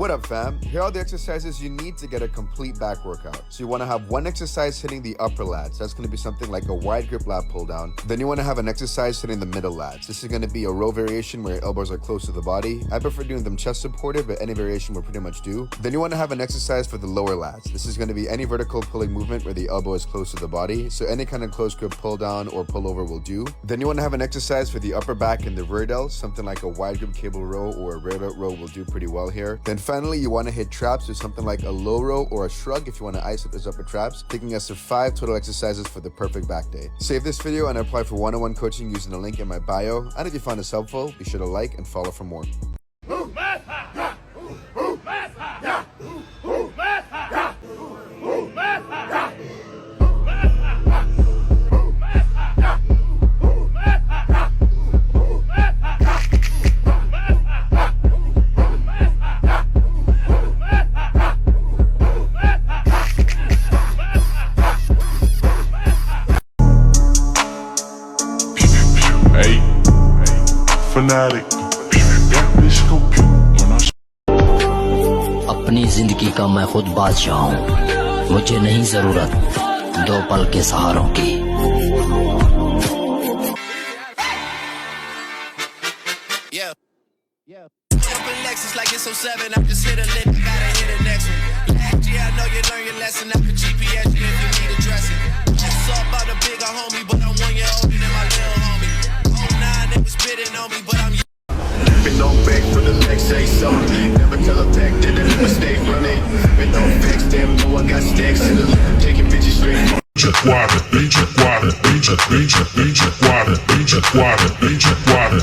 What up, fam? Here are the exercises you need to get a complete back workout. So you want to have one exercise hitting the upper lats. That's going to be something like a wide grip lat pull down. Then you want to have an exercise hitting the middle lats. This is going to be a row variation where your elbows are close to the body. I prefer doing them chest supported, but any variation will pretty much do. Then you want to have an exercise for the lower lats. This is going to be any vertical pulling movement where the elbow is close to the body. So any kind of close grip pull down or pull over will do. Then you want to have an exercise for the upper back and the rear delts. Something like a wide grip cable row or a rear delt row will do pretty well here. Then finally, you want to hit traps with something like a low row or a shrug if you want to ice up those upper traps, taking us to 5 total exercises for the perfect back day. Save this video and apply for one-on-one coaching using the link in my bio. And if you found this helpful, be sure to like and follow for more. अपनी जिंदगी का मैं खुद बादशाह हूँ, मुझे नहीं जरूरत दो पल के सहारों की। Like it's 07, I'm just hit a lick, gotta hit the next one. Last year, I know you learned your lesson. I could GPS you if you need a dressing. It's all about the bigger homie, but I'm 1 year older than my little homie. 09, it was spitting on me, but I'm been no back for the next say something. Never tell a pack that I never stay running. Been no fix, damn, know I got stacks in the lab, taking bitches straight. Quadra, quadra, quadra, quadra, quadra, quadra, quadra, quadra, quadra, quadra,